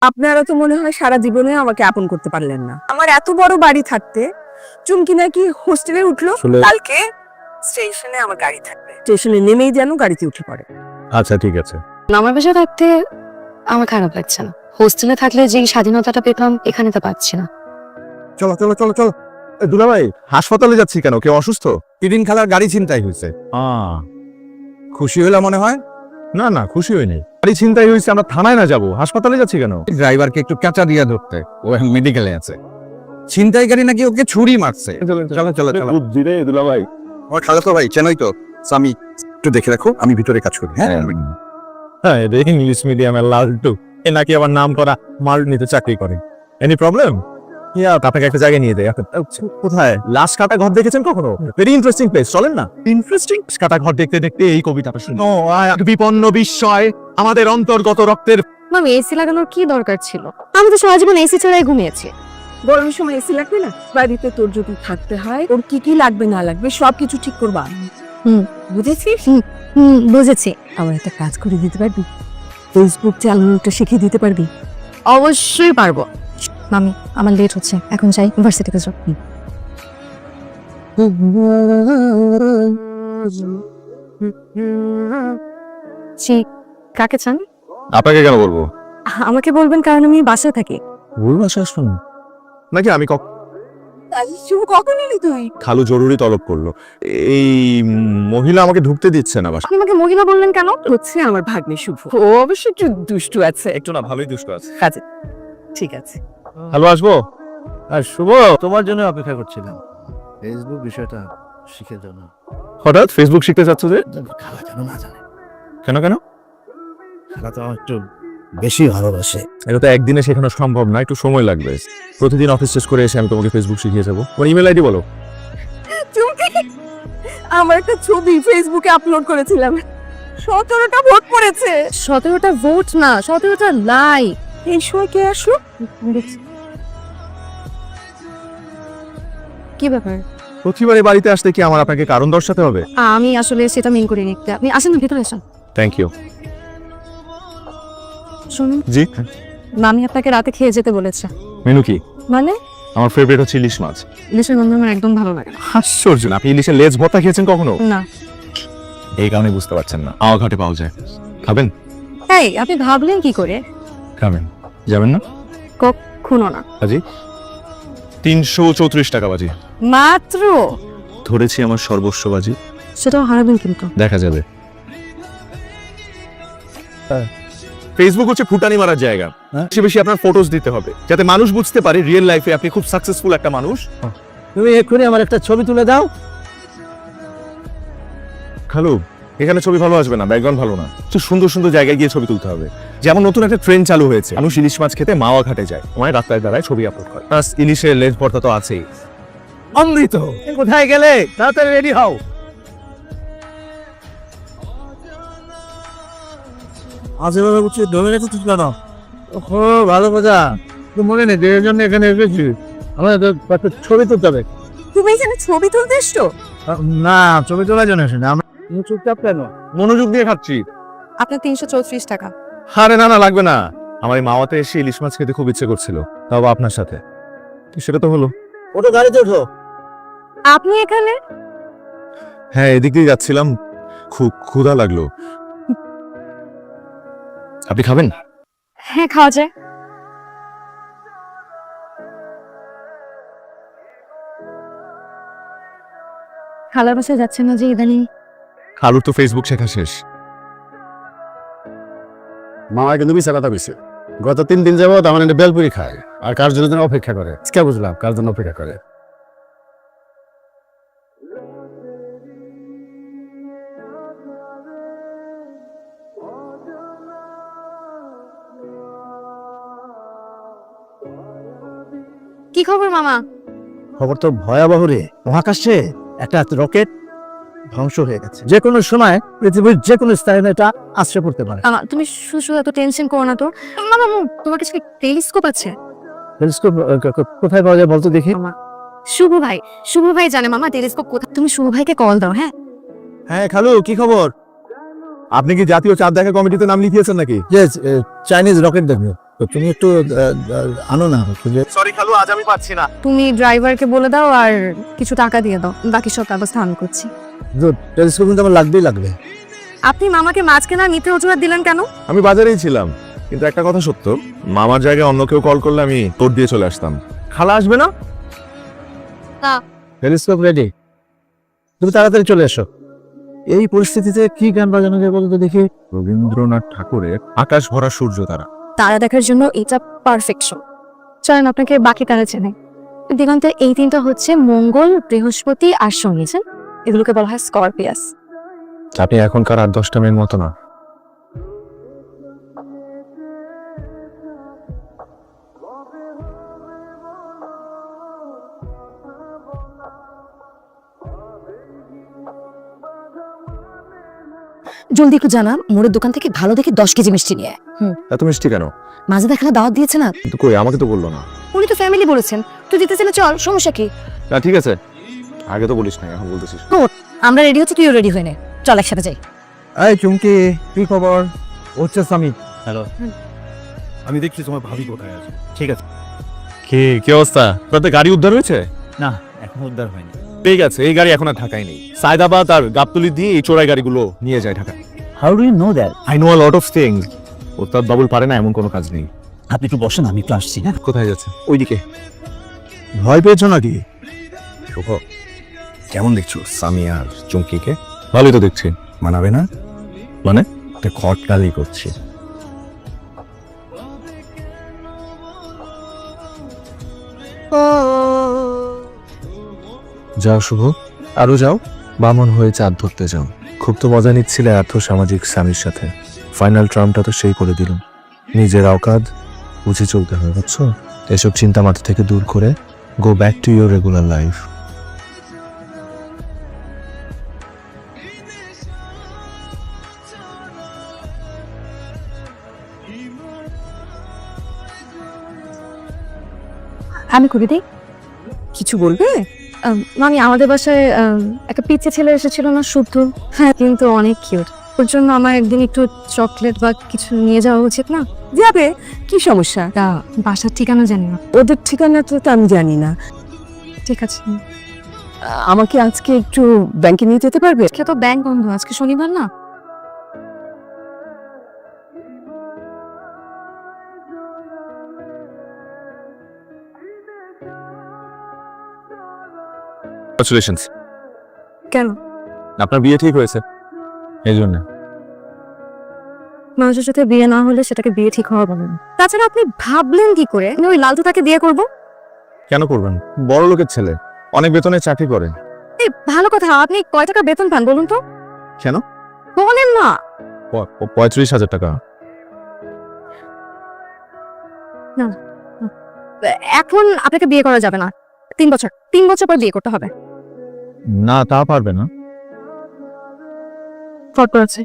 আপনারা তো মনে হয় সারা জীবনে আমাকে আপন করতে পারলেন না। আমার এত বড় বাড়ি থাকতে চুমকি নাকি হোস্টেলে উঠলো। কালকে স্টেশনে আমার গাড়ি থাকবে, স্টেশনে নেমেই যেন গাড়িতে উঠে পড়ে। আচ্ছা ঠিক আছে। আমার বাসায় থাকতে আমার খারাপ লাগছে না, হোস্টেলে থাকলে যে স্বাধীনতাটা পেতাম এখানে তা পাচ্ছি না। চলো চলো চলো চলো। দুলা ভাই হাসপাতালে যাচ্ছি কেন? কেউ অসুস্থ? তিদিন খালার গাড়ি ছিনতাই হয়েছে। খুশি হইলা মনে হয়? না না, খুশি হইনি। গাড়ি ছিনতাই হয়েছে, আমরা থানায় না যাবো, হাসপাতালে যাচ্ছি কেন? ড্রাইভারকে একটু ক্যাচা দিয়া ধরতে, ও এখন মেডিকেলে আছে। ছিনতাইকারী নাকি ওকে ছুরি মারছে। চলো চলো চলো। বুদ্ধি রে দুলা ভাই। আমার খালাতো ভাই চেনই তো, আমি একটু দেখে রাখো, আমি ভিতরে কাজ করি। হ্যাঁ হ্যাঁ, এটা ইংলিশ মিডিয়ামের লালটু, এ নাকি আবার নাম করা মালনিতে চাকরি করে। Any problem? আপনাকে একটা জায়গায় নিয়ে দেয়। কোথায়? লাশ কাটা ঘর দেখেছেন কখনো? ভেরি ইন্টারেস্টিং প্লেস, চলেন না? ইন্টারেস্টিং কাটা ঘর দেখতে দেখতে এই কবিতাটা শুনুন। বিপন্ন বিস্ময় আমাদের অন্তর্গত রক্তের। মামি, এসি লাগানোর কি দরকার ছিল? আমি তো সারা জীবন এসি ছাড়াই ঘুমিয়েছি। গরমের সময় এসি লাগবে না? বাড়িতে তোর যদি থাকতে হয়, ওর কি কি লাগবে না লাগবে সবকিছু ঠিক করবা। বুঝেছিস? বুঝেছি। আমার একটা কাজ করে দিতে পারবি? ফেসবুক চালানোটা শিখিয়ে দিতে পারবি? অবশ্যই পারবো। মামি, আমার লেট হচ্ছে, এখন যাই, ইউনিভার্সিটিতে যাও। জি, কাকে চান? আপনাকে কেন বলবো? আমাকে বলবেন কারণ আমি বাসায় থাকি। ভুল ভাষা শুনুন নাকি? আমি শুভ কখন এলি তুই? খালু জরুরি তলব করলো। এই মহিলা আমাকে ঢুকতে দিচ্ছে না বাসা। আপনি আমাকে মহিলা বললেন কেন? হচ্ছে আমার ভাগ্নে শুভ, ও অবশ্য একটু দুষ্টু আছে। একটু না, ভালোই দুষ্ট আছে। কাজে ঠিক আছে। হ্যালো, আসবো? আর শুভ, তোমার জন্য অপেক্ষা করছিলাম। ফেসবুক বিষয়টা শিখে দাও না। হঠাৎ ফেসবুক শিখতে চাচ্ছ যে? খালা যেন না জানে। কেন কেন? খালা তো আমার একটু বেশি ভালোবাসে। এটা তো একদিনে শেখানো সম্ভব না, একটু সময় লাগবে। প্রতিদিন অফিস শেষ করে এসে আমি তোমাকে ফেসবুক শিখিয়ে যাবো। তোমার ইমেল আইডি বলো। চুমকি, আমার একটা ছবি ফেসবুকে আপলোড করেছিলাম, 17টা ভোট পড়েছে। 17টা ভোট না, 17টা লাইক। এই সময় কে আসলো? কি ব্যাপার? প্রতিবারে বাড়িতে আসতে কি আমার আপনাকে কারণ দর্শাতে হবে? আমি আসলে সেটা মেন করিনি। আপনি আসেন না, ভিতরে আসেন। Thank you. শুনুন, জি, মামি আপনাকে রাতে খেয়ে যেতে বলেছে। মেনু কি? মানে আমার ফেভারিট হচ্ছে ইলিশ মাছ। ইলিশের গন্ধ আমার একদম ভালো লাগে না। আশ্চর্য, আপনি ইলিশের লেজ ভর্তা খেয়েছেন কখনো? না। এই কারণে বুঝতে পারছেন না, আওয়া ঘাটে পাওয়া যায়। খাবেন? এই, আপনি ভাবলেন কি করে? খাবেন? যাবেন না? কখনো না। বাজি 334 টাকা বাজি। মাত্র? ধরেছি আমার সর্বস্ব বাজি। সেটাও হারাবেন কিন্তু। দেখা যাবে। ফেসবুক হচ্ছে ফুটানি মারার জায়গা। বেশি বেশি আপনার ফটোস দিতে হবে, যাতে মানুষ বুঝতে পারে রিয়েল লাইফে আপনি খুব সাকসেসফুল একটা মানুষ। তুমি এক্ষুনি আমার একটা ছবি তুলে দাও। খালু, এখানে ছবি ভালো আসবে না, ব্যাকগ্রাউন্ড ভালো না। একটু সুন্দর সুন্দর জায়গায় গিয়ে ছবি তুলতে হবে। যেমন নতুন একটা ট্রেন্ড চালু হয়েছে, মানুষ ইলিশ মাছ খেতে মাওয়া ঘাটে যায়, তোমায় রাস্তায় দাঁড়ায় ছবি আপলোড করে। প্লাস ইলিশের লেজ ভর্তা তো আছেই। অমৃত, কোথায় গেলে? তাড়াতাড়ি রেডি হও। আজ এভাবে বুঝছি ধরে রেখে তুই কেন? ও ভালো কথা, তুই মনে নেই এর জন্য এখানে এসেছি। আমার একটা ছবি তুলতে হবে। তুমি এখানে ছবি তুলতে এসছো? না, ছবি তোলার জন্য এসে না। আমরা চুপচাপ কেন? মনোযোগ দিয়ে খাচ্ছি। আপনার 334 টাকা। আরে না না, লাগবে না। আমার এই মাওয়াতে এসে ইলিশ মাছ খেতে খুব ইচ্ছে করছিল, তাও আপনার সাথে। সেটা তো হলো। ওটা গাড়িতে ওঠো। আপনি এখানে? হ্যাঁ, এদিক দিয়ে যাচ্ছিলাম, খুব ক্ষুধা লাগলো। আপনি খাবেন? হ্যাঁ, খাওয়া যায়। খালার বাসায় যাচ্ছেন না যে ইদানিং? খালুর তো ফেসবুক শেখা শেষ। মামা কিন্তু মিশা কথা কইছে। গত 3 দিন যাবত আমার একটা বেলপুরি খায়, আর কার জন্য যেন অপেক্ষা করে। আজকে বুঝলাম কার জন্য অপেক্ষা করে। কি খবর মামা? খবর তো ভয়াবহ রে। মহাকাশে একটা রকেট ধ্বংস হয়ে গেছে। যে কোনো সময় পৃথিবীর যে কোনো স্থানে এটা আশ্রয় পড়তে পারে। মামা, তুমি শুধু এত টেনশন করো না তো। মামা, তোমার কাছে টেলিস্কোপ আছে? টেলিস্কোপ কোথায় পাওয়া যায় বলতো দেখি। শুভ ভাই জানে মামা টেলিস্কোপ কোথায়। তুমি শুভ ভাইকে কল দাও। হ্যাঁ হ্যাঁ খালু, কি খবর? আপনি কি জাতীয় চাঁদ দেখা কমিটিতে নাম লিখিয়েছেন নাকি? চাইনিজ রকেট দেখবে। তো তুমি একটু আনো না খুঁজে। সরি খালু, আজ আমি পাচ্ছি না। তুমি ড্রাইভারকে বলে দাও আর কিছু টাকা দিয়ে দাও, বাকি সব ব্যবস্থা আমি করছি। টেলিস্কোপ কিন্তু আমার লাগবে। আপনি মামাকে মাছ কেনার মিথ্যে অজুহাত দিলেন কেন? আমি বাজারেই ছিলাম, কিন্তু একটা কথা সত্য, মামার জায়গায় অন্য কেউ কল করলে আমি তোর দিয়ে চলে আসতাম। খালা আসবে না? টেলিস্কোপ রেডি, তুমি তাড়াতাড়ি চলে এসো। এই পরিস্থিতিতে কি গান বাজানো যায় বলো তো দেখি। রবীন্দ্রনাথ ঠাকুরের আকাশ ভরা সূর্য তারা। তারা দেখার জন্য এটা পারফেক্ট শো। চলেন আপনাকে বাকি তারা চেনে। দিগন্তে এই তিনটা হচ্ছে মঙ্গল, বৃহস্পতি আর শনি। এগুলোকে বলা হয় স্করপিয়াস। আপনি এখনকার 8-10টা মেয়ের মতো না। জলদি একটু জানা, মোড়ের দোকান থেকে ভালো দেখে 10 কেজি মিষ্টি নিয়ে। এত মিষ্টি কেন? মাঝে দেখালে দাওয়াত দিয়েছে না? কিন্তু কই, আমাকে তো বললো না। উনি তো ফ্যামিলি বলেছেন, তুই দিতে চাইলে চল, সমস্যা কি? না ঠিক আছে, আগে তো বলিস না, এখন বলতেছিস। আমরা রেডি হচ্ছি, তুইও রেডি হয়ে নে, চল একসাথে যাই। এই চুমকি, কি খবর? হচ্ছে সামিত। হ্যালো, আমি দেখছি তোমার ভাবি কোথায় আছে। ঠিক আছে। কি অবস্থা? তোদের গাড়ি উদ্ধার হয়েছে? না, এখন উদ্ধার হয়নি। ঠিক আছে, এই গাড়ি এখন আর ঢাকায় নেই। সায়দাবাদ আর গাবতলি দিয়ে এই চোরাই গাড়িগুলো নিয়ে যায় Dhaka. How do you know that? I know a lot of things. ওস্তাদ বাবুল পারে না এমন কোনো কাজ নেই। আপনি একটু বসেন, আমি একটু আসছি। হ্যাঁ, কোথায় যাচ্ছে? ওইদিকে। ভয় পেয়েছো নাকি? শুভ, কেমন দেখছো সামি আর চুমকিকে? ভালোই তো দেখছি। মানাবে না? মানে? একটা খটকালি করছি। যাও শুভ, আরো যাও, বামন হয়ে চাঁদ ধরতে যাও। খুব তো মজা নিচ্ছিলে আর্থ সামাজিক স্বামীর সাথে। ফাইনাল টার্মটা তো সেই করে দিল। নিজের অকাদ বুঝে চলতে হয়, বুঝছো? এসব চিন্তা মাথা থেকে দূর করে go back to your regular life. আমি করে দিই। কিছু বলবে? মামি, আমাদের বাসায় একটা পিচ্ছে ছেলে এসেছিল না, শুদ্ধ? হ্যাঁ, কিন্তু অনেক কিউট। ওর জন্য আমার একদিন একটু চকলেট বা কিছু নিয়ে যাওয়া উচিত না? যাবে, কি সমস্যা? তা বাসার ঠিকানা জানি না। ওদের ঠিকানা তো আমি জানি না। ঠিক আছে, আমাকে আজকে একটু ব্যাংকে নিয়ে যেতে পারবে? আজকে তো ব্যাংক বন্ধ, আজকে শনিবার না? কংগ্রাচুলেশনস। কেন? আপনার বিয়ে ঠিক হয়েছে, এই জন্য। মানুষের সাথে বিয়ে না হলে সেটাকে বিয়ে ঠিক হওয়া বলে না। তাছাড়া আপনি ভাবলেন কি করে আমি ওই লালটু তাকে বিয়ে করব? কেন করবেন? বড় লোকের ছেলে, অনেক বেতনে চাকরি করে। এই ভালো কথা, আপনি কয় টাকা বেতন পান বলুন তো? কেন? বলেন না। 35,000 টাকা। এখন আপনাকে বিয়ে করা যাবে না, 3 বছর পর বিয়ে করতে হবে। না, তা পারবে না। ফটো আছে।